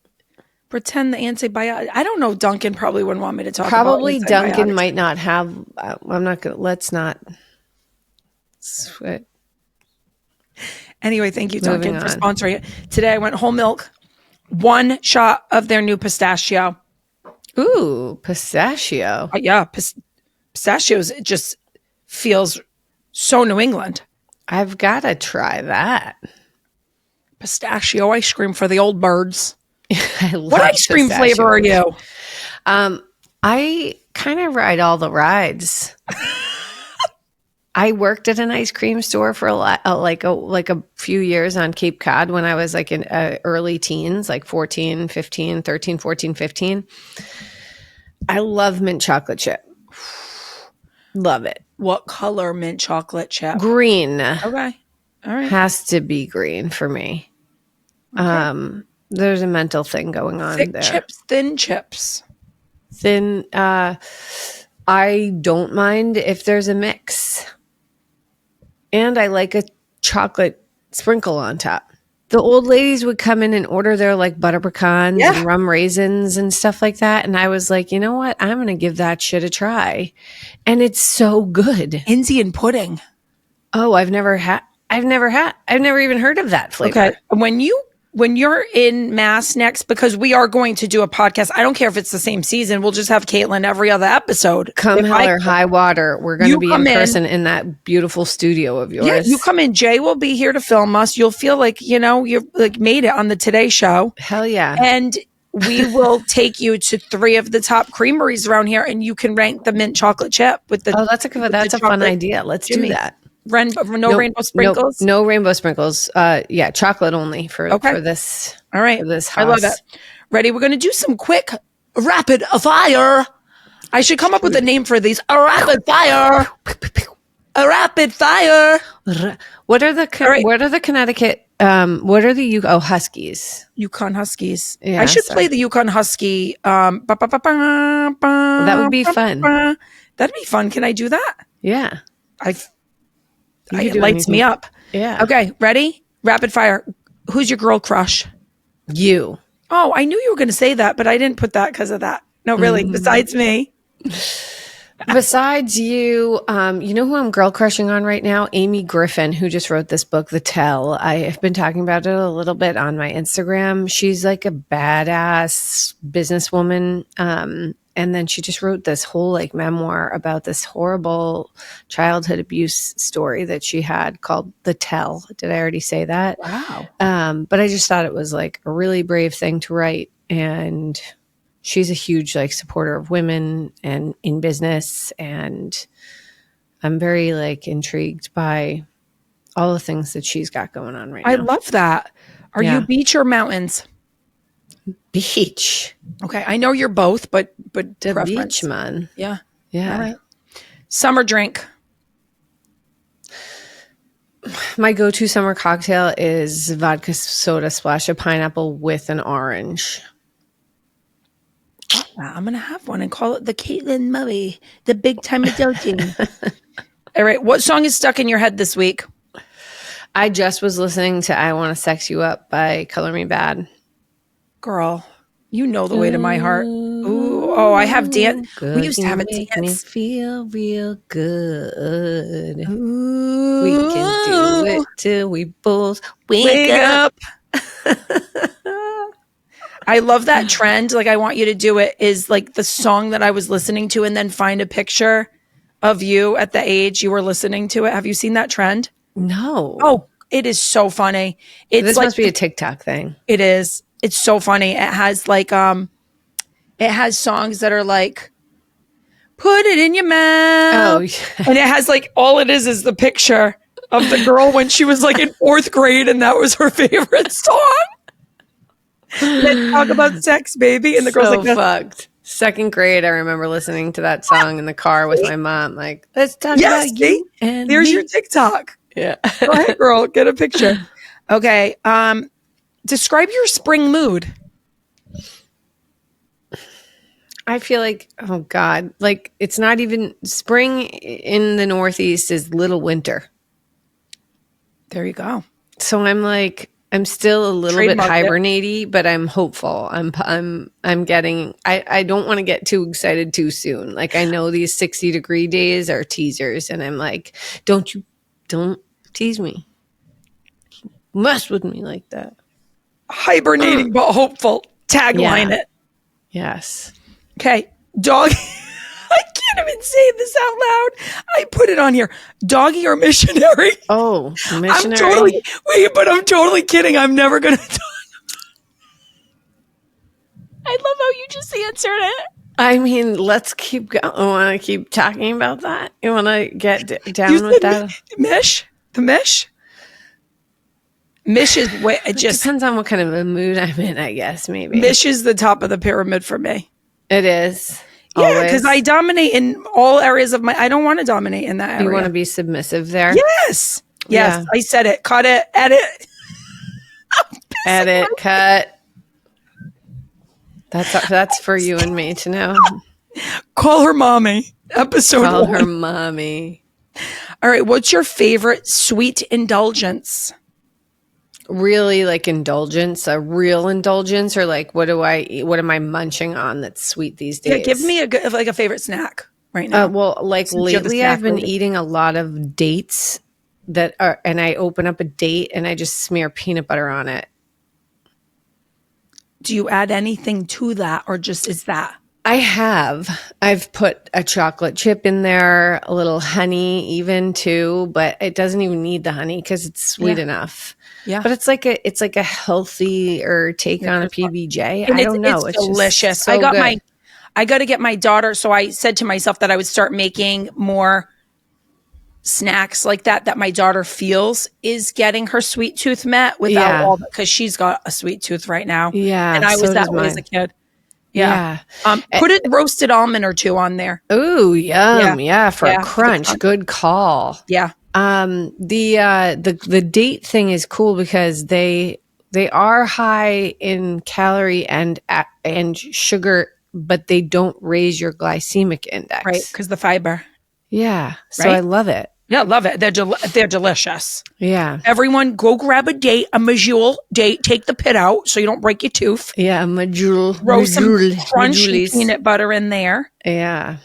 pretend the antibiotic. I don't know. Duncan probably wouldn't want me to talk Probably about Duncan antibiotics. might not have. I'm not going to, let's not. Sweat. Anyway, thank you, Duncan, Moving for on. sponsoring it. Today I went whole milk, 1 shot of their new pistachio. Ooh, pistachio. Yeah, pistachios, it just feels so New England. I've got to try that. Pistachio ice cream for the old birds. I love What ice cream pistachio. flavor are you? I kind of ride all the rides. I worked at an ice cream store for like a few years on Cape Cod when I was like in early teens, like 14, 15, 13, 14, 15. I love mint chocolate chip. Love it. What color mint chocolate chip? Green. Okay. All right. Has to be green for me. Okay. There's a mental thing going on Thick there. chips, thin chips. Thin. I don't mind if there's a mix. And I like a chocolate sprinkle on top. The old ladies would come in and order their like butter pecans and rum raisins and stuff like that. And I was like, you know what? I'm going to give that shit a try. And it's so good. Indian pudding. Oh, I've never even heard of that flavor. Okay. When you're in Mass next, because we are going to do a podcast, I don't care if it's the same season. We'll just have Caitlin every other episode. Come hell or high water. We're going to be in person in that beautiful studio of yours. Yeah, you come in. Jay will be here to film us. You'll feel like, you've like made it on the Today Show. Hell yeah. And we will take you to 3 of the top creameries around here, and you can rank the mint chocolate chip with the. Oh, that's a fun idea. Let's do that. No rainbow sprinkles. No rainbow sprinkles. Yeah, chocolate only for this. All right, for this house. I love it. Ready? We're going to do some quick rapid fire. I should come up with a name for these. A rapid fire. A rapid fire. What are the Connecticut? What are the Huskies? Yukon Huskies. Yeah, I should play the Yukon Husky. That would be fun. That'd be fun. Can I do that? Yeah. It lights me up. Yeah. Okay, ready? Rapid fire. Who's your girl crush? You. Oh, I knew you were going to say that, but I didn't put that because of that. No, really. Besides me. Besides you, you know who I'm girl crushing on right now? Amy Griffin, who just wrote this book, The Tell. I have been talking about it a little bit on my Instagram. She's like a badass businesswoman. And then she just wrote this whole like memoir about this horrible childhood abuse story that she had called The Tell. Did I already say that? Wow. But I just thought it was like a really brave thing to write. And she's a huge like supporter of women and in business. And I'm very like intrigued by all the things that she's got going on right now. I love that. Are you beach or mountains? Beach. Okay, I know you're both, but The preference. beach, man. Yeah. Yeah. All right. Summer drink. My go-to summer cocktail is vodka soda splash of pineapple with an orange. I'm going to have one and call it the Caitlin Murray, the big time adulting. All right. What song is stuck in your head this week? I just was listening to I Want to Sex You Up by Color Me Bad. Girl, you know the way to my heart. Ooh, oh, I have dance. We used to have a dance. Me feel real good. Ooh. We can do it till we both wake up. I love that trend. Like, I want you to do it is like the song that I was listening to and then find a picture of you at the age you were listening to it. Have you seen that trend? No. Oh, it is so funny. This must be a TikTok thing. It is. It's so funny. It has like, it has songs that are like, Put it in your mouth. Oh, yeah. And it has like, all it is the picture of the girl when she was like in 4th grade and that was her favorite song. Let's talk about sex, baby. And the girl's So like, fucked. 2nd grade, I remember listening to that song in the car with my mom. Like, let's talk about you and there's me. your TikTok. Yeah. Go ahead, girl. Get a picture. Okay. Describe your spring mood. I feel like, oh God, like it's not even spring in the Northeast is little winter. There you go. So I'm like, I'm still a little bit Trademark it. hibernaty, but I'm hopeful. I'm getting, I don't want to get too excited too soon. Like I know these 60-degree days are teasers and I'm like, don't tease me. Mess with me like that. Hibernating but hopeful. Tagline it. Yes. Okay. Dog. I can't even say this out loud. I put it on here. Doggy or missionary? Oh, missionary. I'm totally kidding. I'm never going to talk. I love how you just answered it. I mean, let's keep going. I want to keep talking about that. You want to get down with that? Mish? The Mish? Mish is it just depends on what kind of a mood I'm in, I guess, maybe. Mish is the top of the pyramid for me. It is. Yeah, because I dominate in all areas of I don't want to dominate in that area. You want to be submissive there? Yes. Yes. Yeah. I said it. Cut it. Edit. Edit. Cut. That's for you and me to know. Call her mommy. Episode 1. Call her mommy. All right. What's your favorite sweet indulgence? Really like indulgence, a real indulgence, or like what am I munching on that's sweet these days? Yeah, give me a favorite snack right now. Well, like lately I've been eating a lot of dates and I open up a date and I just smear peanut butter on it. Do you add anything to that or just is that? I've put a chocolate chip in there, a little honey even too, but it doesn't even need the honey because it's sweet enough. Yeah. But it's like a healthier take on a PBJ. And I don't know. It's delicious. So I got to get my daughter. So I said to myself that I would start making more snacks like that my daughter feels is getting her sweet tooth met without all that, because she's got a sweet tooth right now. Yeah. And I was that way as a kid. Yeah. Put a roasted almond or 2 on there. Ooh, yum. Yeah, for a crunch. Good call. Yeah. The date thing is cool because they are high in calorie and sugar, but they don't raise your glycemic index. Right, because the fiber. Yeah. So I love it. Yeah, love it. They're delicious. Yeah. Everyone go grab a date, a Majule date, take the pit out so you don't break your tooth. Yeah, a Majule. Roast some crunchy peanut butter in there. Yeah.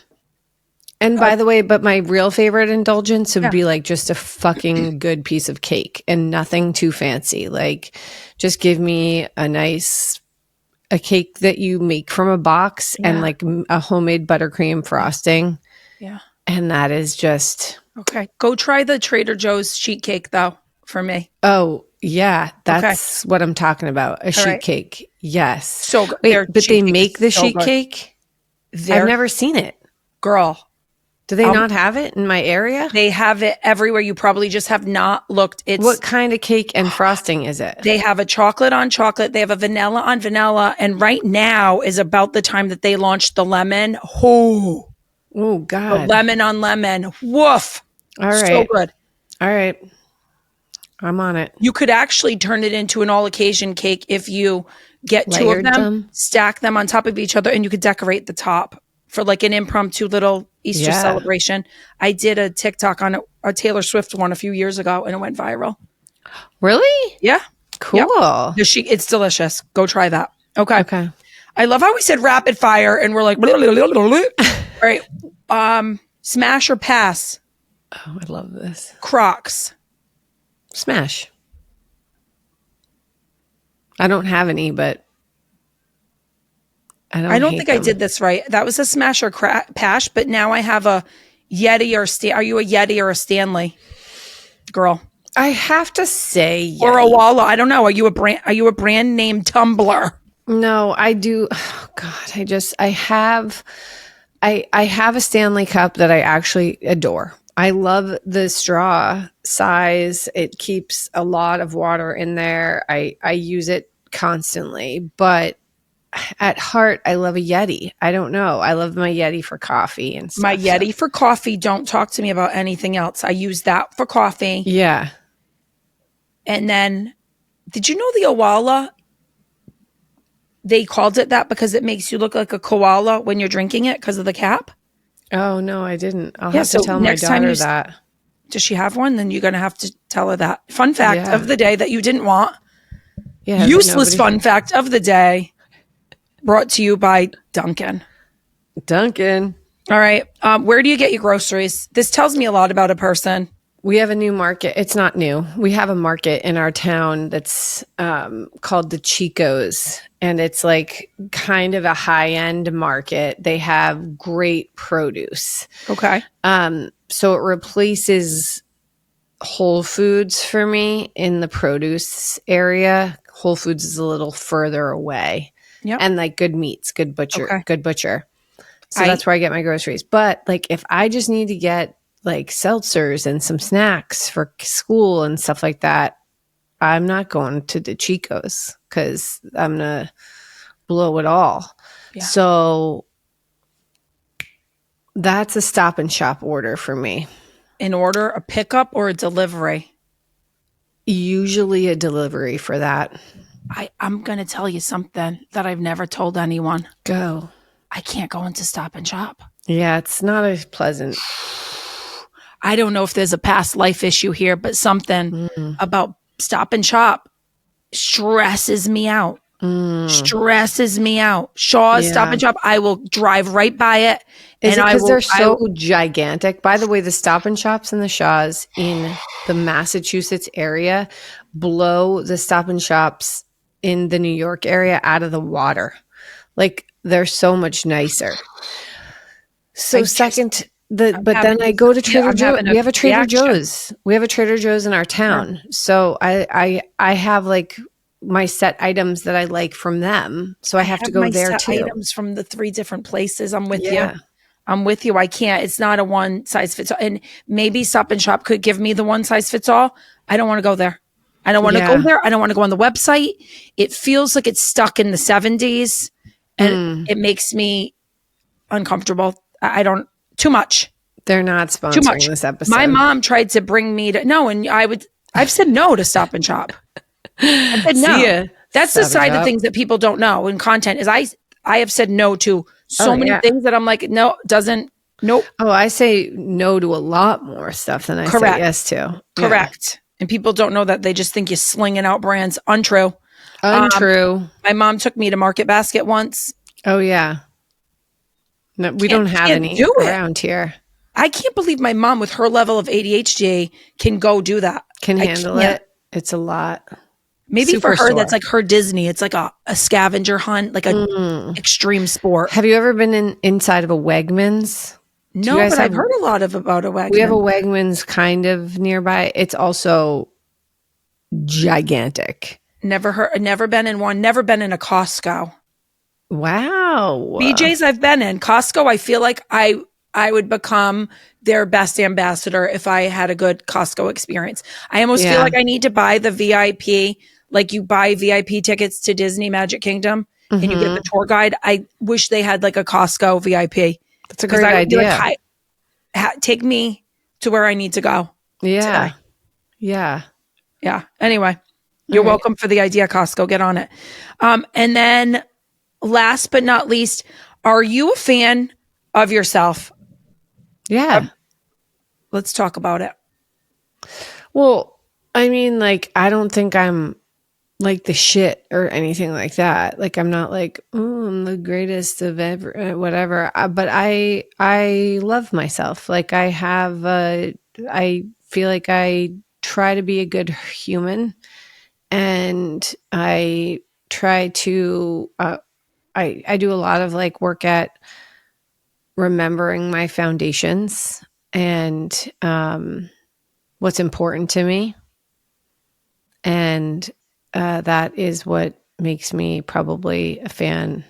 And by the way, but my real favorite indulgence would be like just a fucking good piece of cake and nothing too fancy. Like just give me a cake that you make from a box and like a homemade buttercream frosting. Yeah. And that is just... Okay. Go try the Trader Joe's sheet cake though for me. Oh, yeah. That's what I'm talking about. A sheet cake. Yes. So good. Wait, but they make the sheet cake? I've never seen it. Girl. Do they not have it in my area? They have it everywhere. You probably just have not looked. What kind of cake and frosting is it? They have a chocolate on chocolate. They have a vanilla on vanilla. And right now is about the time that they launched the lemon. Oh, God. The lemon on lemon. Woof. All right. So good. All right. I'm on it. You could actually turn it into an all occasion cake if you get Layered 2 of them, stack them on top of each other, and you could decorate the top for like an impromptu little Easter celebration. I did a TikTok on a Taylor Swift one a few years ago and it went viral. Really? Yeah. Cool. Yep. It's delicious. Go try that. Okay. I love how we said rapid fire and we're like, blah, blah, blah, blah, blah. All right. Smash or pass? Oh, I love this. Crocs. Smash. I don't have any, but I don't think I did this right. That was a smash or pass, but now I have a Yeti or are you a Yeti or a Stanley girl? I have to say Yeti. Or a Walla. I don't know. Are you a brand name Tumblr? No, I do. Oh God, I have I have a Stanley cup that I actually adore. I love the straw size. It keeps a lot of water in there. I use it constantly, but at heart, I love a Yeti. I don't know. I love my Yeti for coffee and My stuff. Yeti for coffee. Don't talk to me about anything else. I use that for coffee. Yeah. And then, did you know the Owala? They called it that because it makes you look like a koala when you're drinking it because of the cap. Oh, no, I didn't. I'll Yeah, have to so tell my next time daughter you that. does she have one? Then you're going to have to tell her that. Fun fact Yeah. of the day that you didn't want. Yeah. Useless fun fact of the day brought to you by Duncan. Duncan. All right. Where do you get your groceries? This tells me a lot about a person. We have a new market. It's not new. We have a market in our town that's called the Chico's, and it's like kind of a high-end market. They have great produce. Okay. So it replaces Whole Foods for me in the produce area. Whole Foods is a little further away. Yep. And like good meats, good Okay. butcher. So that's where I get my groceries. But like if I just need to get like seltzers and some snacks for school and stuff like that, I'm not going to the Chico's because I'm going to blow it all. Yeah. So that's a Stop and Shop order for me. An order, a pickup, or a delivery? Usually a delivery for that. I'm going to tell you something that I've never told anyone. Go. I can't go into Stop and Shop. Yeah, it's not as pleasant. I don't know if there's a past life issue here, but something about Stop and Shop stresses me out. Stresses me out. Shaw's Stop and Shop, I will drive right by it. Is it because they're so gigantic? By the way, the Stop and Shops and the Shaws in the Massachusetts area blow the Stop and Shops in the New York area out of the water. Like they're so much nicer. So but then I go to Trader Joe's. We have a Trader Joe's. We have a Trader Joe's in our town. Yeah. So I have like my set items that I like from them. So I have to go there too. Items from the 3 different places. I'm with you. I'm with you. I can't. It's not a one size fits all. And maybe Stop and Shop could give me the one size fits all. I don't want to go there. I don't want to go there. I don't want to go on the website. It feels like it's stuck in the 70s and it makes me uncomfortable. I don't, too much. They're not sponsoring this episode. My mom tried to bring me to, no, and I've said no to Stop and Shop. I said no. That's the side of things that people don't know in content is I have said no to so many things that I'm like, no, nope. Oh, I say no to a lot more stuff than I say yes to. Correct. And people don't know that. They just think you're slinging out brands. Untrue. My mom took me to Market Basket once. Oh, yeah. No, we don't have any around here. I can't believe my mom with her level of ADHD can go do that. Can handle it. It's a lot. Maybe for her, that's like her Disney. It's like a scavenger hunt, like a extreme sport. Have you ever been inside of a Wegmans? No, but I've heard a lot about a Wegmans. We have a Wegmans kind of nearby. It's also gigantic. Never been in one. Never been in a Costco. Wow. BJ's I've been in. Costco, I feel like I would become their best ambassador if I had a good Costco experience. I almost feel like I need to buy the VIP, like you buy VIP tickets to Disney Magic Kingdom and you get the tour guide. I wish they had like a Costco VIP. That's a great idea. Like, take me to where I need to go. Yeah. Today. Yeah. Anyway, you're welcome for the idea, Costco. Get on it. And then last but not least, are you a fan of yourself? Yeah. Let's talk about it. Well, I mean, like, I don't think I'm like the shit or anything like that. Like, I'm not like, oh, I'm the greatest of ever, whatever. But I love myself. Like, I feel like I try to be a good human, and I try to, I do a lot of like work at remembering my foundations and what's important to me. And that is what makes me probably a fan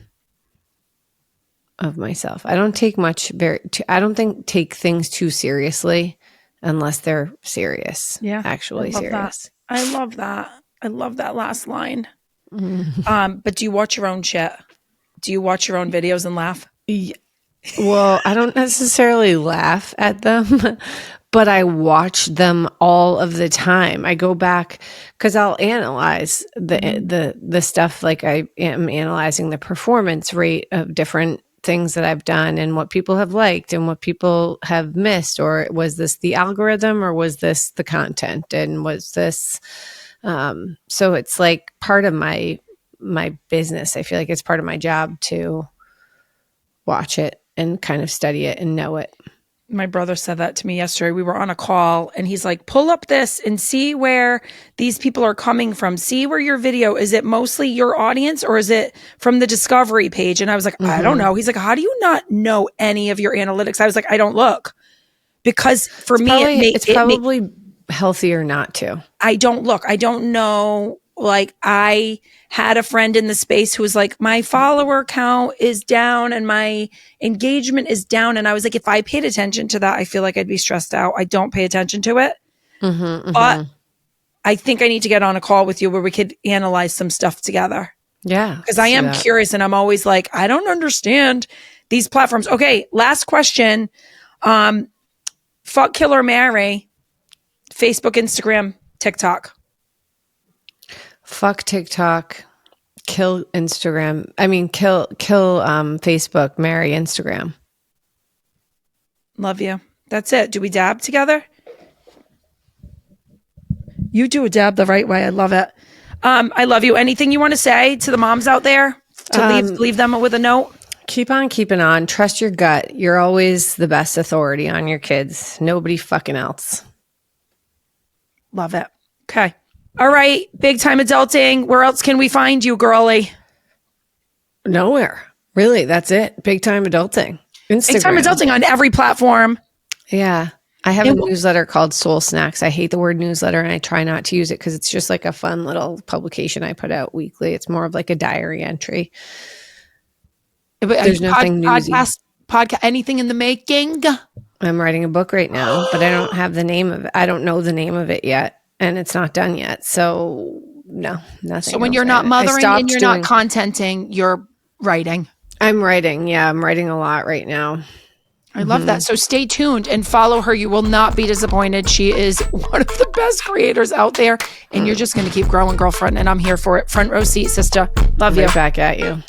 of myself. I don't take I don't take things too seriously unless they're serious. Yeah. Actually serious. I love that. I love that last line. But do you watch your own shit? Do you watch your own videos and laugh? Yeah. Well, I don't necessarily laugh at them, but I watch them all of the time. I go back because I'll analyze the stuff. Like I am analyzing the performance rate of different things that I've done and what people have liked and what people have missed, or was this the algorithm or was this the content, and was this so it's like part of my business. I feel like it's part of my job to watch it and kind of study it and know it. My brother said that to me yesterday. We were on a call and he's like, pull up this and see where these people are coming from. See where your video, is it mostly your audience or is it from the discovery page? And I was like, I don't know. He's like, how do you not know any of your analytics? I was like, I don't look. Because for it's probably healthier not to. I don't look. I don't know. Like I had a friend in the space who was like, my follower count is down and my engagement is down. And I was like, if I paid attention to that, I feel like I'd be stressed out. I don't pay attention to it. But I think I need to get on a call with you where we could analyze some stuff together. Yeah. Because I am curious and I'm always like, I don't understand these platforms. Okay. Last question. Fuck, kill, or marry. Facebook, Instagram, TikTok. Fuck TikTok, kill Instagram. I mean, kill Facebook, marry Instagram. Love you. That's it. Do we dab together? You do a dab the right way. I love it. I love you. Anything you want to say to the moms out there to leave them with a note? Keep on keeping on. Trust your gut. You're always the best authority on your kids. Nobody fucking else. Love it. Okay. All right. Big time adulting. Where else can we find you, girly? Nowhere. Really. That's it. Big time adulting. Instagram. Big time adulting on every platform. Yeah. I have a newsletter called Soul Snacks. I hate the word newsletter and I try not to use it because it's just like a fun little publication I put out weekly. It's more of like a diary entry. But there's nothing newsy. Podcast, anything in the making? I'm writing a book right now, but I don't have the name of it. I don't know the name of it yet, and it's not done yet. So no, nothing. So when you're not mothering and you're not contenting, you're writing. I'm writing. Yeah, I'm writing a lot right now. I love that. So stay tuned and follow her. You will not be disappointed. She is one of the best creators out there, and you're just going to keep growing, girlfriend. And I'm here for it. Front row seat, sister. Love you. Right back at you.